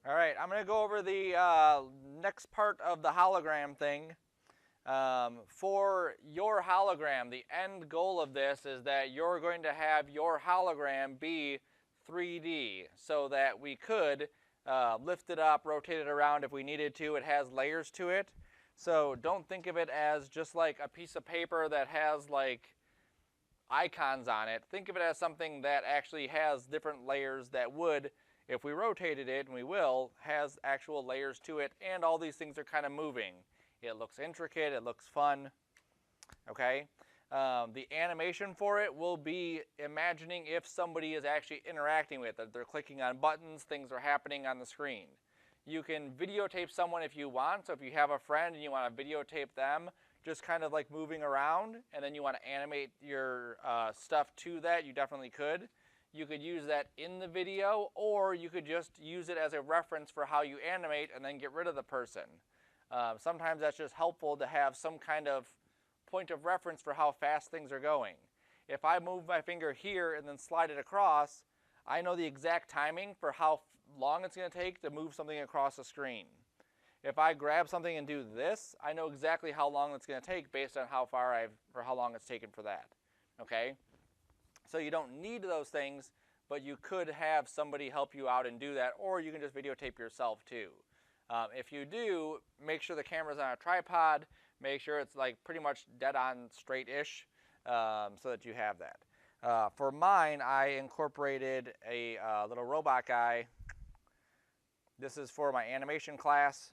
All right, I'm going to go over the next part of the hologram thing. For your hologram, the end goal of this is that you're going to have your hologram be 3D so that we could lift it up, rotate it around if we needed to. It has layers to it. So don't think of it as just like a piece of paper that has like icons on it. Think of it as something that actually has different layers that would, if we rotated it, and we will, has actual layers to it, and all these things are kind of moving. It looks intricate, it looks fun, okay? The animation for it will be imagining if somebody is actually interacting with it. They're clicking on buttons, things are happening on the screen. You can videotape someone if you want, so if you have a friend and you want to videotape them, just kind of like moving around, and then you want to animate your stuff to that, you definitely could. You could use that in the video, or you could just use it as a reference for how you animate and then get rid of the person. Sometimes that's just helpful to have some kind of point of reference for how fast things are going. If I move my finger here and then slide it across, I know the exact timing for how long it's going to take to move something across the screen. If I grab something and do this, I know exactly how long it's going to take based on how long it's taken for that. Okay? So you don't need those things, but you could have somebody help you out and do that, or you can just videotape yourself too. If you do, make sure the camera's on a tripod, make sure it's like pretty much dead on straight-ish, so that you have that. For mine, I incorporated a little robot guy. This is for my animation class,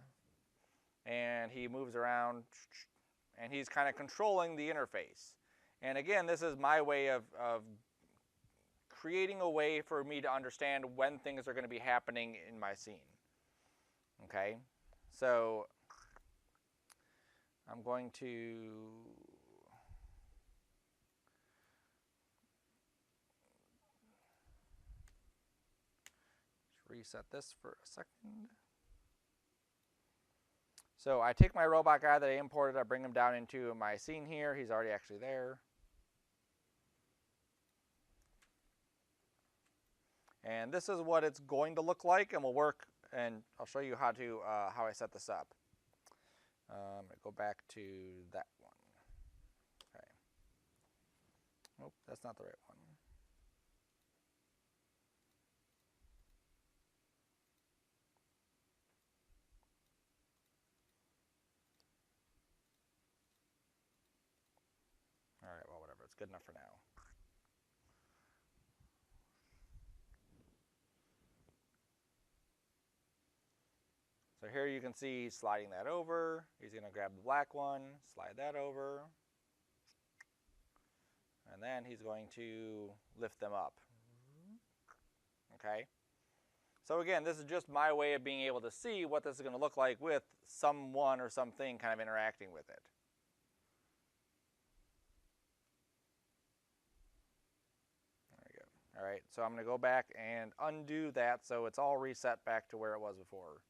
and he moves around, and he's kind of controlling the interface. And again, this is my way of creating a way for me to understand when things are going to be happening in my scene. Okay, so I'm going to reset this for a second. So I take my robot guy that I imported, I bring him down into my scene here. He's already actually there. And this is what it's going to look like, and will work, and I'll show you how I set this up. I'm going to go back to that one. Okay. Oh, that's not the right one. All right, well, whatever. It's good enough for now. So here you can see sliding that over. He's going to grab the black one, slide that over, and then he's going to lift them up. Okay? So again, this is just my way of being able to see what this is going to look like with someone or something kind of interacting with it. There we go. All right, so I'm going to go back and undo that so it's all reset back to where it was before.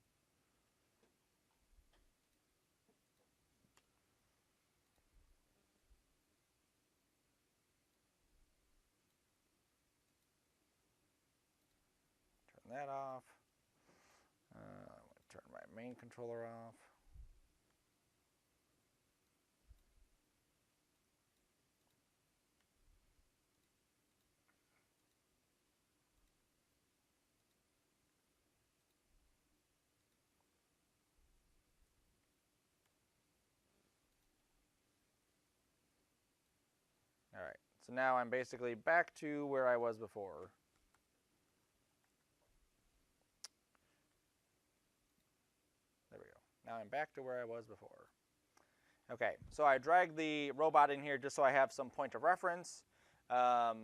Turn that off. I'm going to turn my main controller off. All right, so now I'm basically back to where I was before. There we go. Now I'm back to where I was before. Okay, so I dragged the robot in here just so I have some point of reference. I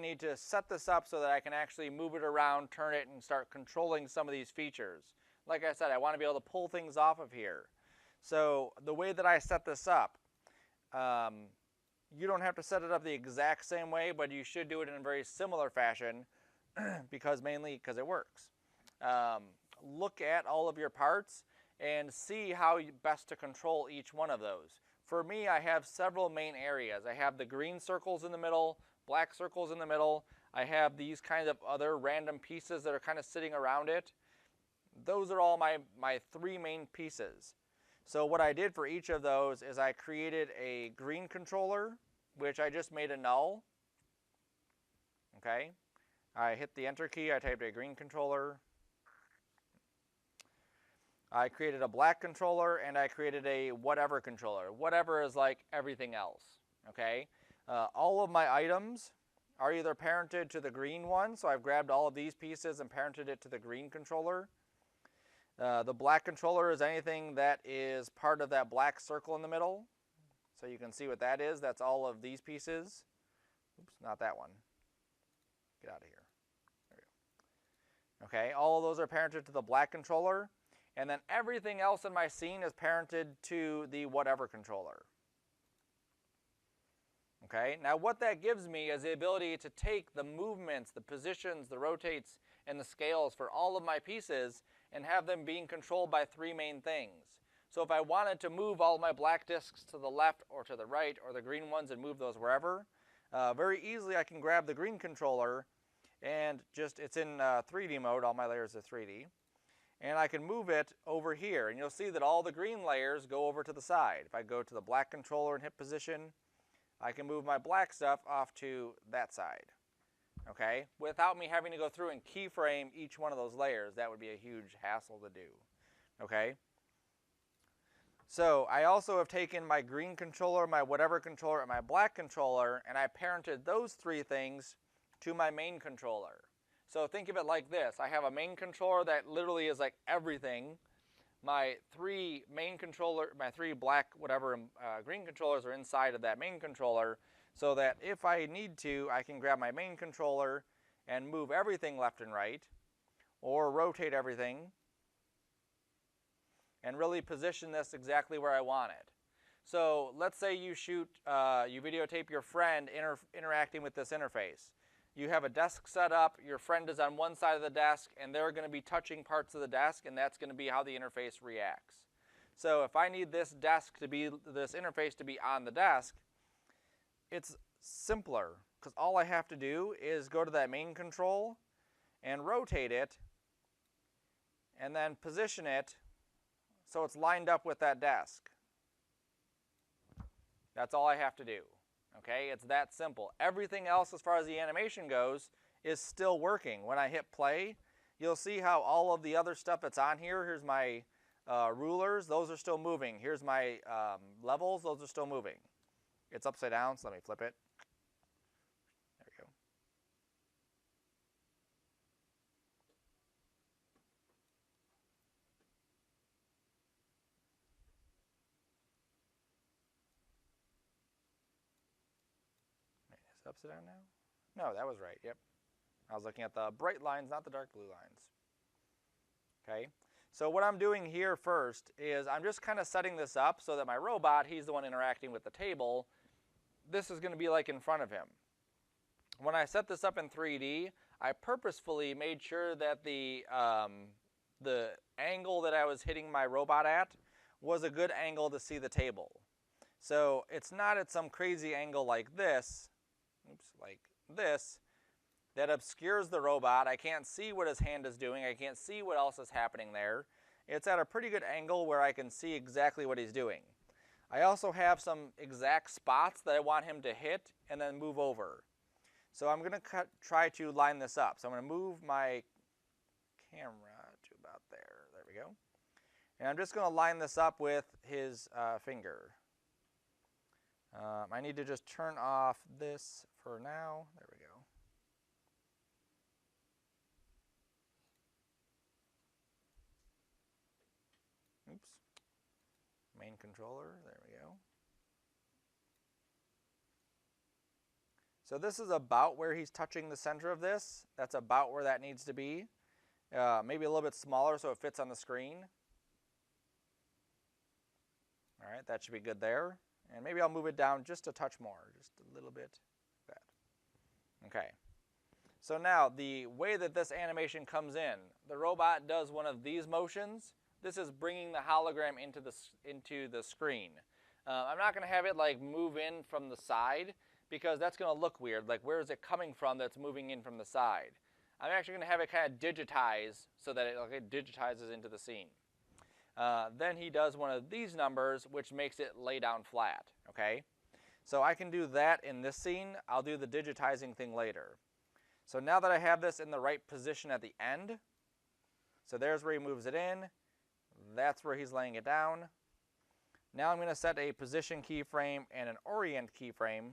need to set this up so that I can actually move it around, turn it, and start controlling some of these features. Like I said, I want to be able to pull things off of here. So the way that I set this up, you don't have to set it up the exact same way, but you should do it in a very similar fashion mainly because it works. Look at all of your parts and see how best to control each one of those. For me, I have several main areas. I have the green circles in the middle, black circles in the middle. I have these kinds of other random pieces that are kind of sitting around it. Those are all my three main pieces. So what I did for each of those is I created a green controller, which I just made a null. Okay, I hit the enter key, I typed a green controller. I created a black controller, and I created a whatever controller. Whatever is like everything else, okay? All of my items are either parented to the green one, so I've grabbed all of these pieces and parented it to the green controller. The black controller is anything that is part of that black circle in the middle. So you can see what that is. That's all of these pieces. Oops, not that one. Get out of here. There we go. Okay, all of those are parented to the black controller. And then everything else in my scene is parented to the whatever controller. Okay, now what that gives me is the ability to take the movements, the positions, the rotates, and the scales for all of my pieces and have them being controlled by three main things. So if I wanted to move all of my black discs to the left or to the right, or the green ones and move those wherever, very easily I can grab the green controller and just, it's in 3D mode, all my layers are 3D. And I can move it over here, and you'll see that all the green layers go over to the side. If I go to the black controller and hit position, I can move my black stuff off to that side, okay? Without me having to go through and keyframe each one of those layers. That would be a huge hassle to do, okay? So I also have taken my green controller, my whatever controller, and my black controller, and I parented those three things to my main controller. So think of it like this. I have a main controller that literally is like everything. My three main controller, my three black, whatever, green controllers are inside of that main controller, so that if I need to, I can grab my main controller and move everything left and right, or rotate everything, and really position this exactly where I want it. So let's say you shoot, you videotape your friend interacting with this interface. You have a desk set up, your friend is on one side of the desk, and they're going to be touching parts of the desk, and that's going to be how the interface reacts. So if I need this interface to be on the desk, it's simpler, because all I have to do is go to that main control and rotate it, and then position it so it's lined up with that desk. That's all I have to do. Okay, it's that simple. Everything else as far as the animation goes is still working. When I hit play, you'll see how all of the other stuff that's on here, here's my rulers, those are still moving. Here's my levels, those are still moving. It's upside down, so let me flip it. There we go. Is it upside down now? No, that was right, yep. I was looking at the bright lines, not the dark blue lines. Okay, so what I'm doing here first is I'm just kind of setting this up so that my robot, he's the one interacting with the table. This is going to be like in front of him. When I set this up in 3D, I purposefully made sure that the angle that I was hitting my robot at was a good angle to see the table. So it's not at some crazy angle like this, that obscures the robot. I can't see what his hand is doing. I can't see what else is happening there. It's at a pretty good angle where I can see exactly what he's doing. I also have some exact spots that I want him to hit and then move over. So I'm going to try to line this up. So I'm going to move my camera to about there. There we go. And I'm just going to line this up with his finger. I need to just turn off this for now. There we go. Oops. Main controller, there we go. So this is about where he's touching the center of this. That's about where that needs to be. Maybe a little bit smaller so it fits on the screen. All right, that should be good there. And maybe I'll move it down just a touch more, just a little bit like that. Okay. So now the way that this animation comes in, the robot does one of these motions. This is bringing the hologram into the screen. I'm not going to have it like move in from the side because that's going to look weird. Like where is it coming from that's moving in from the side? I'm actually going to have it kind of digitize so that it digitizes into the scene. Then he does one of these numbers, which makes it lay down flat, okay? So I can do that in this scene. I'll do the digitizing thing later. So now that I have this in the right position at the end, so there's where he moves it in. That's where he's laying it down. Now I'm going to set a position keyframe and an orient keyframe,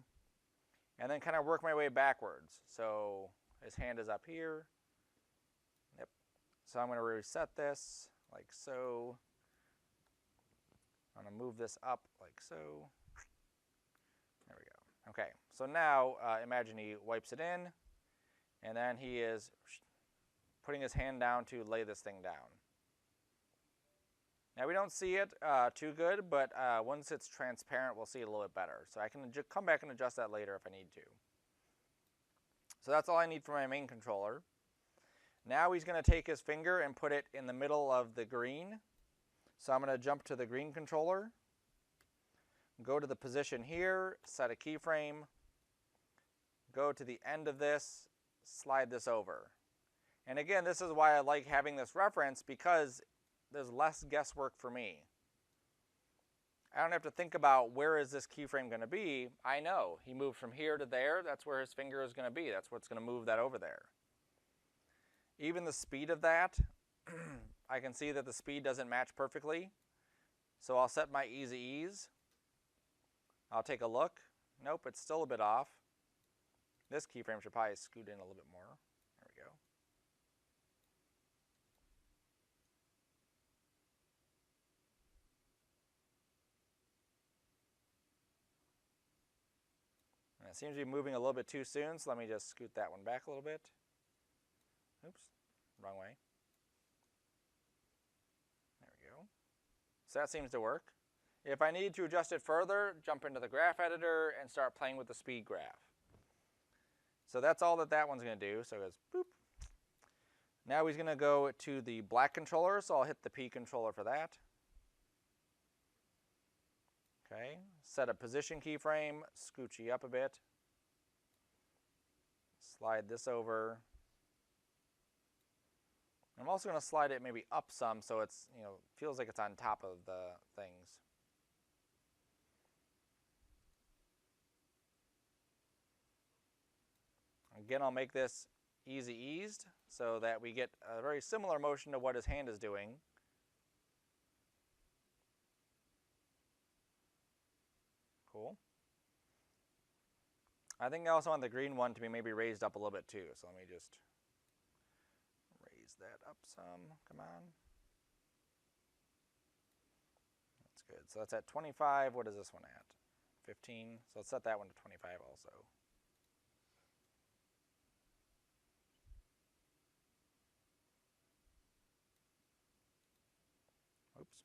and then kind of work my way backwards. So his hand is up here. Yep. So I'm going to reset this like so. I'm going to move this up like so. There we go. Okay, so now imagine he wipes it in, and then he is putting his hand down to lay this thing down. Now we don't see it too good, but once it's transparent, we'll see it a little bit better. So I can come back and adjust that later if I need to. So that's all I need for my main controller. Now he's going to take his finger and put it in the middle of the green. So I'm going to jump to the green controller, go to the position here, set a keyframe, go to the end of this, slide this over. And again, this is why I like having this reference, because there's less guesswork for me. I don't have to think about where is this keyframe going to be. I know he moved from here to there. That's where his finger is going to be. That's what's going to move that over there. Even the speed of that, I can see that the speed doesn't match perfectly. So I'll set my easy ease. I'll take a look. Nope, it's still a bit off. This keyframe should probably scoot in a little bit more. There we go. And it seems to be moving a little bit too soon, so let me just scoot that one back a little bit. Oops, wrong way. There we go. So that seems to work. If I need to adjust it further, jump into the graph editor and start playing with the speed graph. So that's all that one's going to do. So it goes boop. Now he's going to go to the black controller, so I'll hit the P controller for that. Okay, set a position keyframe, scooch you up a bit. Slide this over. I'm also going to slide it maybe up some so it's, feels like it's on top of the things. Again, I'll make this easy eased so that we get a very similar motion to what his hand is doing. Cool. I think I also want the green one to be maybe raised up a little bit too, so let me just raise that up some. Come on. That's good. So that's at 25. What is this one at? 15. So let's set that one to 25 also. Oops.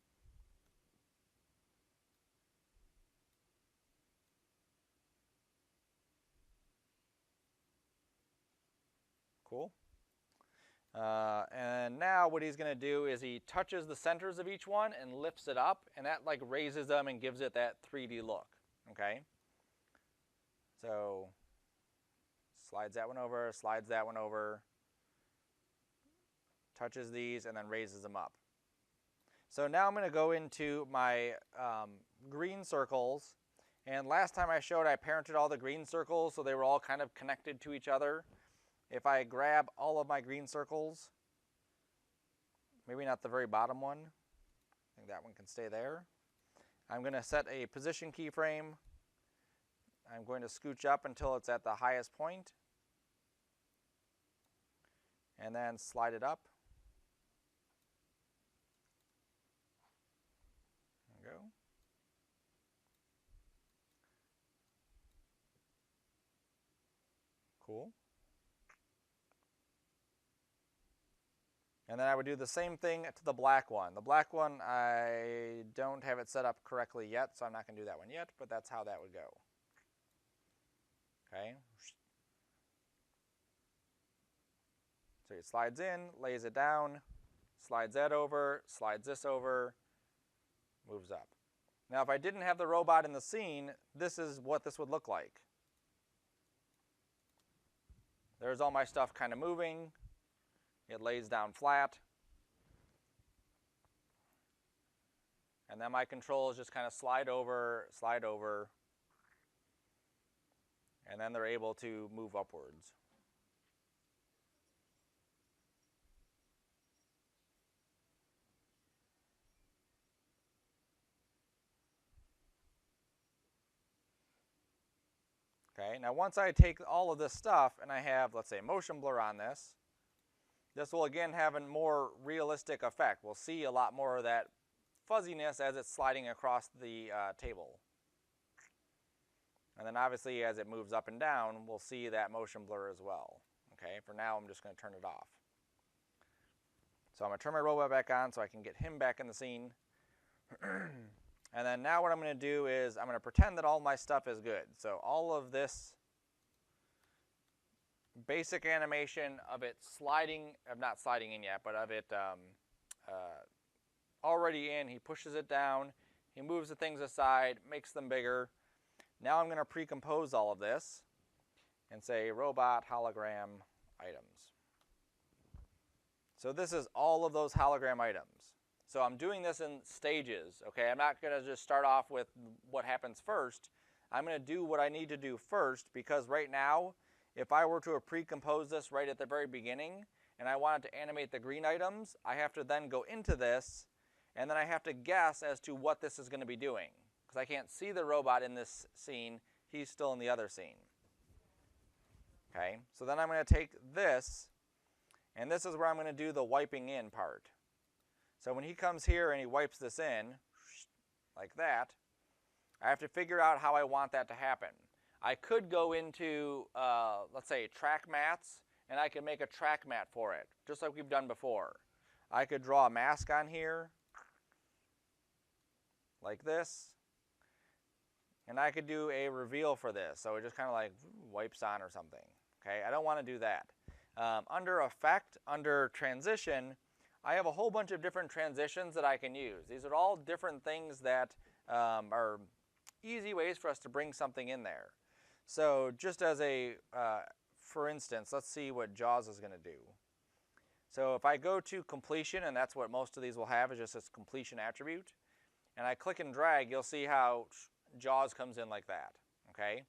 Cool. And now what he's going to do is he touches the centers of each one and lifts it up, and that like raises them and gives it that 3D look. Okay. So slides that one over, slides that one over, touches these, and then raises them up. So now I'm going to go into my green circles. And last time I showed, I parented all the green circles so they were all kind of connected to each other. If I grab all of my green circles, maybe not the very bottom one, I think that one can stay there. I'm going to set a position keyframe. I'm going to scooch up until it's at the highest point, and then slide it up. There we go. Cool. And then I would do the same thing to the black one. The black one, I don't have it set up correctly yet, so I'm not going to do that one yet, but that's how that would go. Okay. So it slides in, lays it down, slides that over, slides this over, moves up. Now if I didn't have the robot in the scene, this is what this would look like. There's all my stuff kind of moving. It lays down flat. And then my controls just kind of slide over, and then they're able to move upwards. Okay, now once I take all of this stuff and I have, let's say, motion blur on this, this will again have a more realistic effect. We'll see a lot more of that fuzziness as it's sliding across the table. And then obviously as it moves up and down, we'll see that motion blur as well. Okay, for now I'm just going to turn it off. So I'm going to turn my robot back on so I can get him back in the scene. And then now what I'm going to do is I'm going to pretend that all my stuff is good. So all of this basic animation of it sliding, not sliding in yet, but of it already in, he pushes it down, he moves the things aside, makes them bigger. Now I'm going to pre-compose all of this and say robot hologram items. So this is all of those hologram items. So I'm doing this in stages, okay? I'm not going to just start off with what happens first. I'm going to do what I need to do first, because right now, if I were to pre-compose this right at the very beginning and I wanted to animate the green items, I have to then go into this and then I have to guess as to what this is going to be doing, because I can't see the robot in this scene. He's still in the other scene. Okay, so then I'm going to take this, and this is where I'm going to do the wiping in part. So when he comes here and he wipes this in, like that, I have to figure out how I want that to happen. I could go into, let's say, track mats, and I could make a track mat for it, just like we've done before. I could draw a mask on here, like this, and I could do a reveal for this, so it just kind of like wipes on or something. Okay, I don't want to do that. Under Effect, under Transition, I have a whole bunch of different transitions that I can use. These are all different things that are easy ways for us to bring something in there. So just as a, for instance, let's see what JAWS is going to do. So if I go to completion, and that's what most of these will have, is just this completion attribute, and I click and drag, you'll see how JAWS comes in like that. Okay.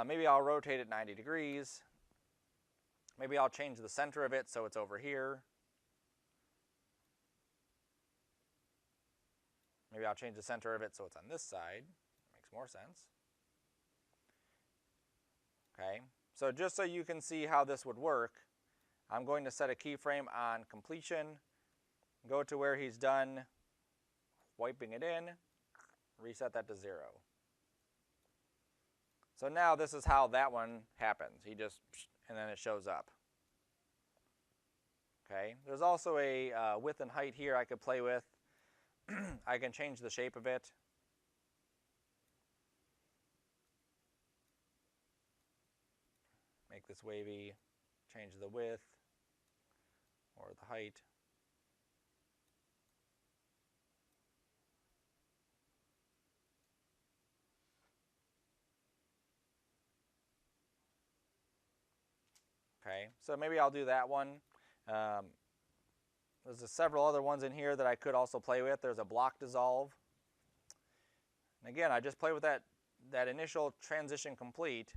Maybe I'll rotate it 90 degrees. Maybe I'll change the center of it so it's over here. Maybe I'll change the center of it so it's on this side. Makes more sense. Okay, so just so you can see how this would work, I'm going to set a keyframe on completion, go to where he's done wiping it in, reset that to 0. So now this is how that one happens. He just, and then it shows up. Okay, there's also a width and height here I could play with. I can change the shape of it. Make this wavy, change the width or the height. Okay, so maybe I'll do that one. There's several other ones in here that I could also play with. There's a block dissolve. And again, I just play with that initial transition complete.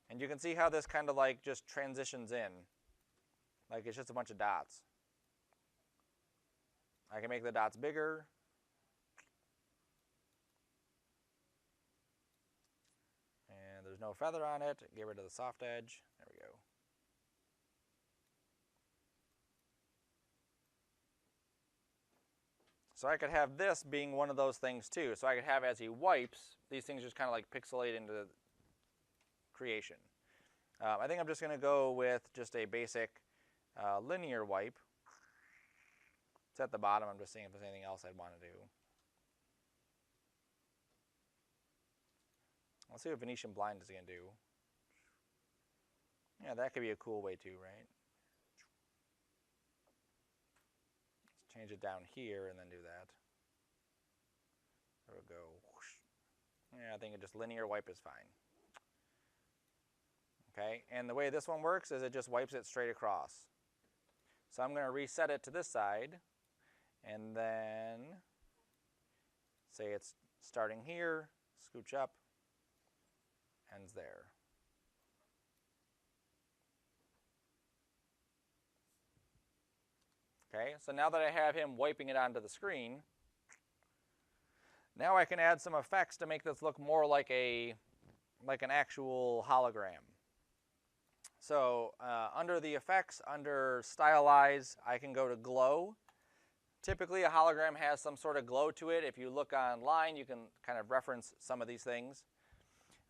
And you can see how this kind of like just transitions in. Like it's just a bunch of dots. I can make the dots bigger. And there's no feather on it. Get rid of the soft edge. There we go. So I could have this being one of those things too. So I could have, as he wipes, these things just kind of like pixelate into creation. I think I'm just going to go with just a basic linear wipe. It's at the bottom. I'm just seeing if there's anything else I'd want to do. Let's see what Venetian blind is going to do. Yeah, that could be a cool way too, right? Change it down here and then do that. There we go. Yeah, I think it just linear wipe is fine. Okay, and the way this one works is it just wipes it straight across. So I'm going to reset it to this side, and then say it's starting here, scooch up, ends there. Okay, so now that I have him wiping it onto the screen, now I can add some effects to make this look more like an actual hologram. So under the effects, under stylize, I can go to glow. Typically a hologram has some sort of glow to it. If you look online, you can kind of reference some of these things.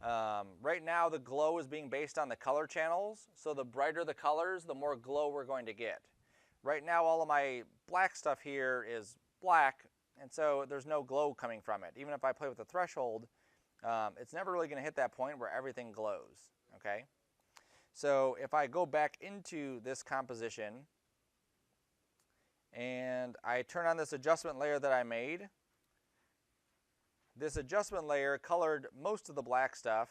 Right now the glow is being based on the color channels, so the brighter the colors, the more glow we're going to get. Right now all of my black stuff here is black, and so there's no glow coming from it. Even if I play with the threshold, it's never really going to hit that point where everything glows. Okay? So if I go back into this composition and I turn on this adjustment layer that I made, this adjustment layer colored most of the black stuff.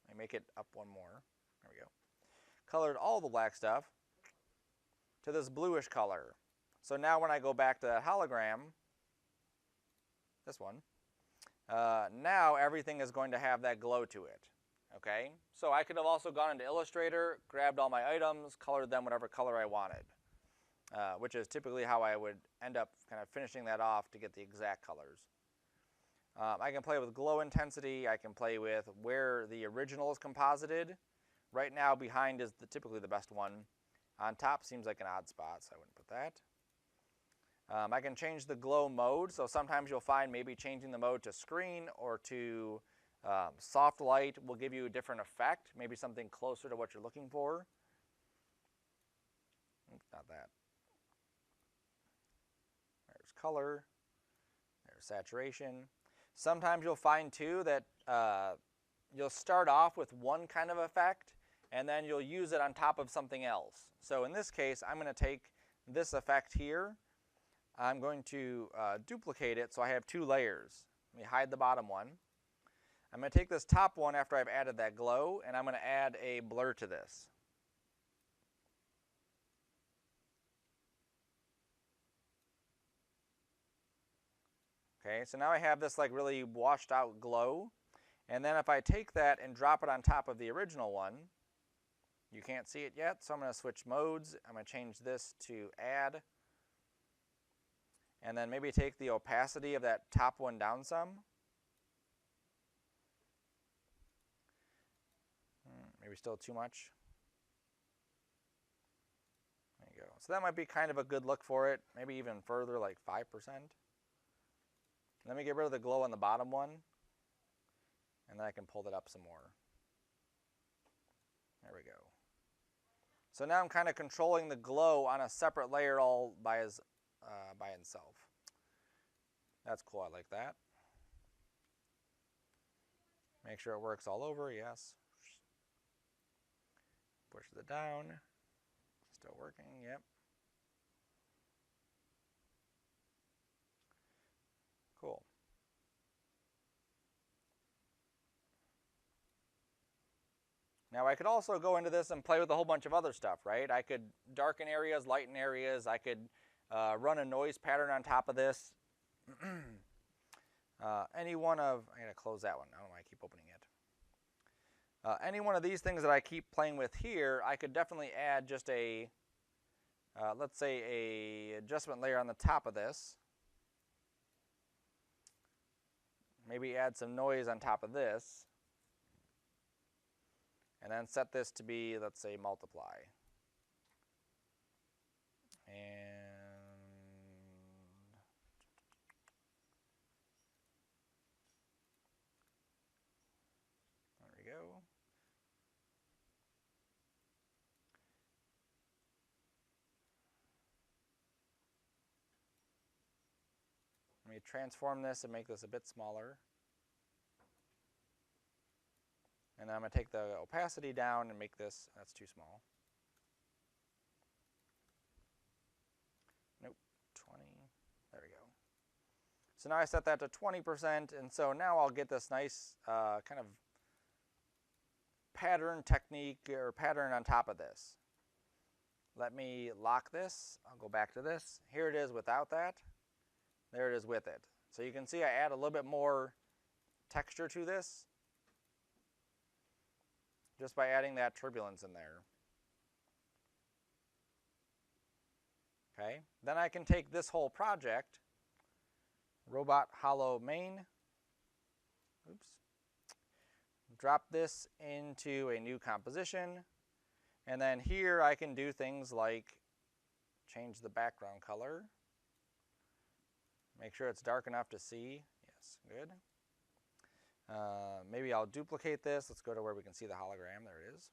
Let me make it up one more. There we go. Colored all the black stuff to this bluish color. So now when I go back to that hologram, this one, now everything is going to have that glow to it. Okay? So I could have also gone into Illustrator, grabbed all my items, colored them whatever color I wanted, which is typically how I would end up kind of finishing that off to get the exact colors. I can play with glow intensity. I can play with where the original is composited. Right now behind is typically the best one. On top seems like an odd spot, so I wouldn't put that. I can change the glow mode, so sometimes you'll find maybe changing the mode to screen or to soft light will give you a different effect, maybe something closer to what you're looking for. Oops, not that. There's color, there's saturation. Sometimes you'll find too that you'll start off with one kind of effect and then you'll use it on top of something else. So in this case, I'm going to take this effect here. I'm going to duplicate it so I have two layers. Let me hide the bottom one. I'm going to take this top one after I've added that glow, and I'm going to add a blur to this. Okay, so now I have this like really washed out glow. And then if I take that and drop it on top of the original one, you can't see it yet, so I'm going to switch modes. I'm going to change this to add. And then maybe take the opacity of that top one down some. Maybe still too much. There you go. So that might be kind of a good look for it. Maybe even further, like 5%. Let me get rid of the glow on the bottom one. And then I can pull that up some more. There we go. So now I'm kind of controlling the glow on a separate layer all by itself. That's cool. I like that. Make sure it works all over. Yes. Pushes it down. Still working. Yep. Cool. Now I could also go into this and play with a whole bunch of other stuff, right? I could darken areas, lighten areas. I could run a noise pattern on top of this. Any one of, I gotta close that one. I don't know why I keep opening it. Any one of these things that I keep playing with here, I could definitely add just a, let's say a adjustment layer on the top of this. Maybe add some noise on top of this. And then set this to be, let's say, multiply. And there we go. Let me transform this and make this a bit smaller. And I'm going to take the opacity down and make this, that's too small. Nope, 20, there we go. So now I set that to 20%, and so now I'll get this nice kind of pattern technique or pattern on top of this. let me lock this. I'll go back to this. Here it is without that. There it is with it. So you can see I add a little bit more texture to this just by adding that turbulence in there. Okay, then I can take this whole project, robot hollow main, oops, drop this into a new composition, and then here I can do things like change the background color, make sure it's dark enough to see. Yes, good. Maybe I'll duplicate this. Let's go to where we can see the hologram. There it is.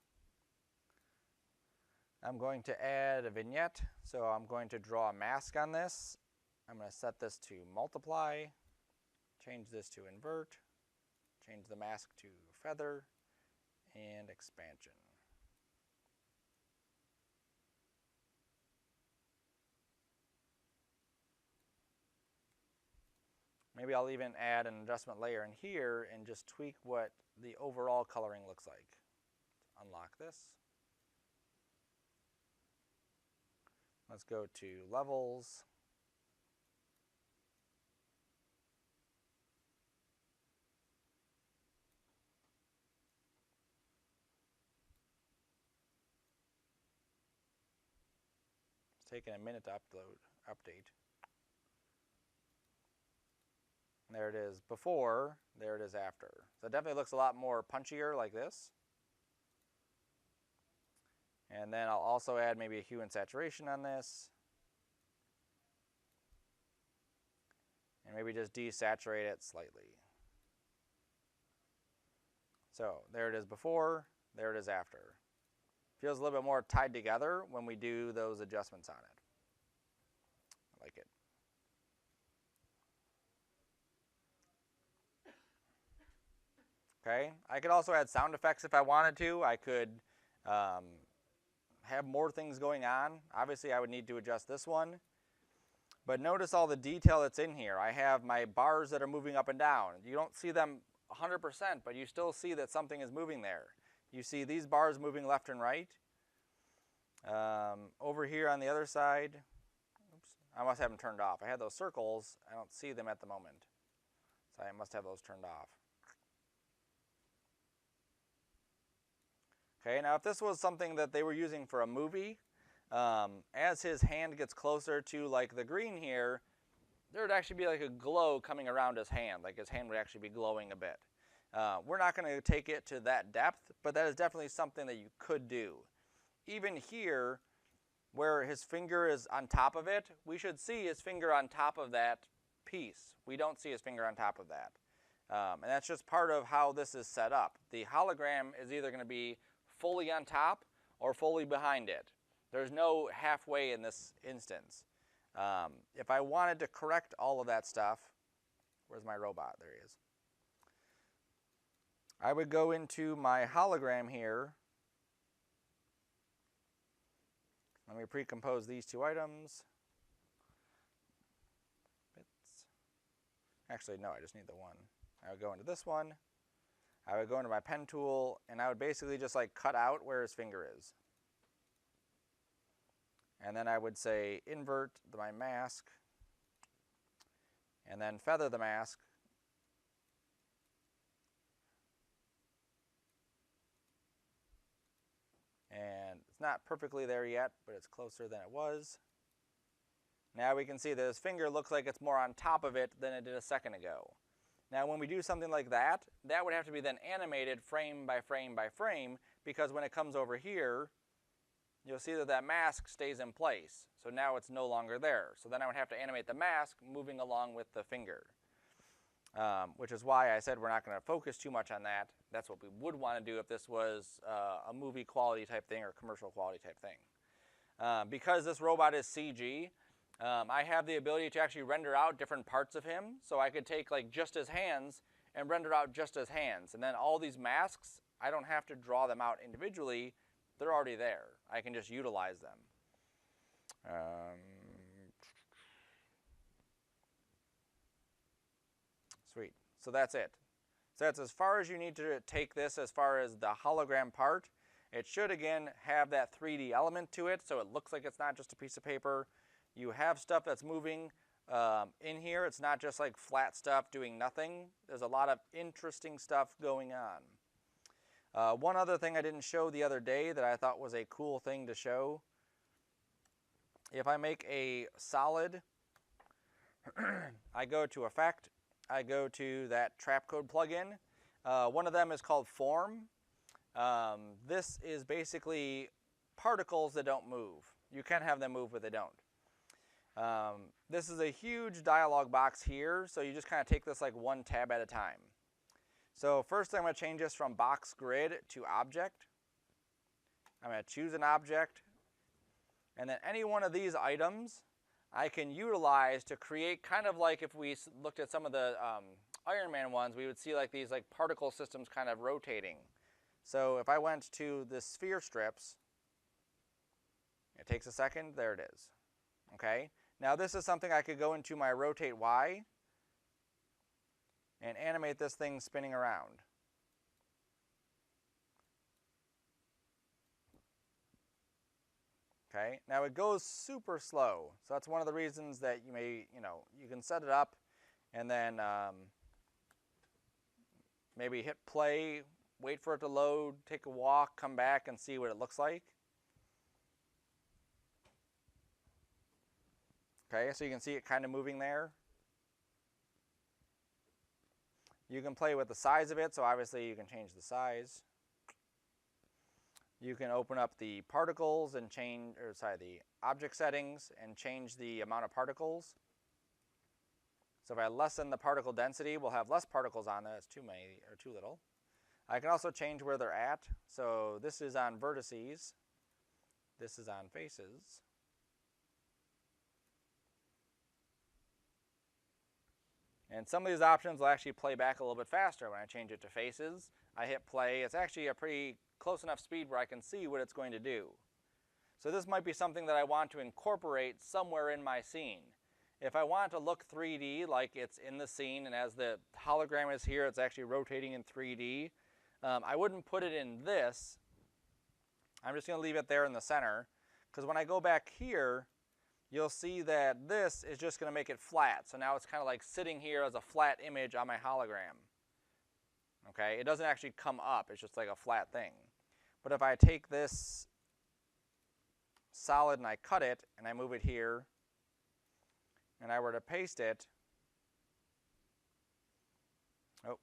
I'm going to add a vignette, so I'm going to draw a mask on this. I'm going to set this to multiply, change this to invert, change the mask to feather, and expansion. Maybe I'll even add an adjustment layer in here and just tweak what the overall coloring looks like. Unlock this. Let's go to levels. It's taking a minute to update. There it is before, there it is after. So it definitely looks a lot more punchier like this. And then I'll also add maybe a hue and saturation on this. And maybe just desaturate it slightly. So there it is before, there it is after. Feels a little bit more tied together when we do those adjustments on it. I like it. Okay, I could also add sound effects if I wanted to. I could have more things going on. Obviously, I would need to adjust this one. But notice all the detail that's in here. I have my bars that are moving up and down. You don't see them 100%, but you still see that something is moving there. You see these bars moving left and right. Over here on the other side, oops, I must have them turned off. I had those circles. I don't see them at the moment. So I must have those turned off. Okay, now if this was something that they were using for a movie, as his hand gets closer to like the green here, there would actually be like a glow coming around his hand, like his hand would actually be glowing a bit. We're not going to take it to that depth, but that is definitely something that you could do. Even here, where his finger is on top of it, we should see his finger on top of that piece. We don't see his finger on top of that. And that's just part of how this is set up. The hologram is either going to be fully on top or fully behind it. There's no halfway in this instance. If I wanted to correct all of that stuff, where's my robot? There he is. I would go into my hologram here. Let me pre-compose these two items. Actually, no, I just need the one. I would go into this one. I would go into my pen tool, and I would basically just like cut out where his finger is. And then I would say invert my mask, and then feather the mask. And it's not perfectly there yet, but it's closer than it was. Now we can see that his finger looks like it's more on top of it than it did a second ago. Now when we do something like that, that would have to be then animated frame by frame by frame, because when it comes over here, you'll see that that mask stays in place. So now it's no longer there. So then I would have to animate the mask moving along with the finger. Which is why I said we're not going to focus too much on that. That's what we would want to do if this was a movie quality type thing or commercial quality type thing. Because this robot is CG, I have the ability to actually render out different parts of him. So I could take like just his hands and render out just his hands. And then all these masks, I don't have to draw them out individually. They're already there. I can just utilize them. Sweet. So that's it. So that's as far as you need to take this as far as the hologram part. It should, again, have that 3D element to it, so it looks like it's not just a piece of paper. You have stuff that's moving in here. It's not just like flat stuff doing nothing. There's a lot of interesting stuff going on. One other thing I didn't show the other day that I thought was a cool thing to show. If I make a solid, I go to Effect, I go to that trap code plugin. One of them is called Form. This is basically particles that don't move. You can have them move, but they don't. This is a huge dialog box here, so you just kind of take this like one tab at a time. So first I'm going to change this from box grid to object. I'm going to choose an object, and then any one of these items I can utilize to create kind of like if we looked at some of the Iron Man ones, we would see like these like particle systems kind of rotating. So if I went to the sphere strips, it takes a second, there it is. Okay, now this is something I could go into my rotate Y and animate this thing spinning around. Okay, now it goes super slow, so that's one of the reasons that you may, you can set it up and then maybe hit play, wait for it to load, take a walk, come back and see what it looks like. Okay, so you can see it kind of moving there. You can play with the size of it, so obviously you can change the size. You can open up the particles and change, the object settings and change the amount of particles. So if I lessen the particle density, we'll have less particles on that. It's too many or too little. I can also change where they're at. So this is on vertices. This is on faces. And some of these options will actually play back a little bit faster when I change it to faces. I hit play. It's actually a pretty close enough speed where I can see what it's going to do. So this might be something that I want to incorporate somewhere in my scene. If I want to look 3D like it's in the scene and as the hologram is here, it's actually rotating in 3D, I wouldn't put it in this. I'm just going to leave it there in the center, because when I go back here, you'll see that this is just going to make it flat. So now it's kind of like sitting here as a flat image on my hologram. Okay, it doesn't actually come up, it's just like a flat thing. But if I take this solid and I cut it and I move it here and I were to paste it, well,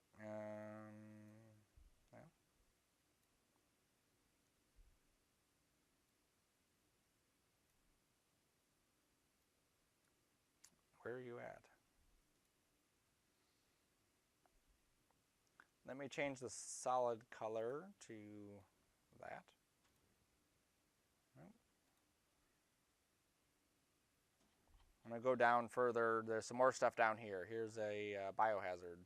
where are you at? Let me change the solid color to that. I'm going to go down further. There's some more stuff down here. Here's a biohazard.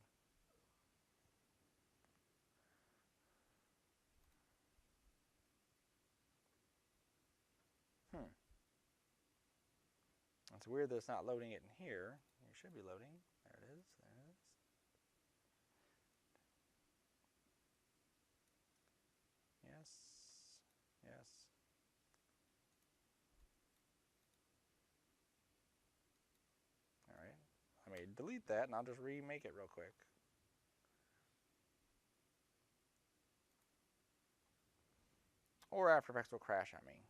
It's weird that it's not loading it in here. It should be loading. There it is. There it is. Yes. Yes. All right. Let me delete that and I'll just remake it real quick. Or After Effects will crash on me.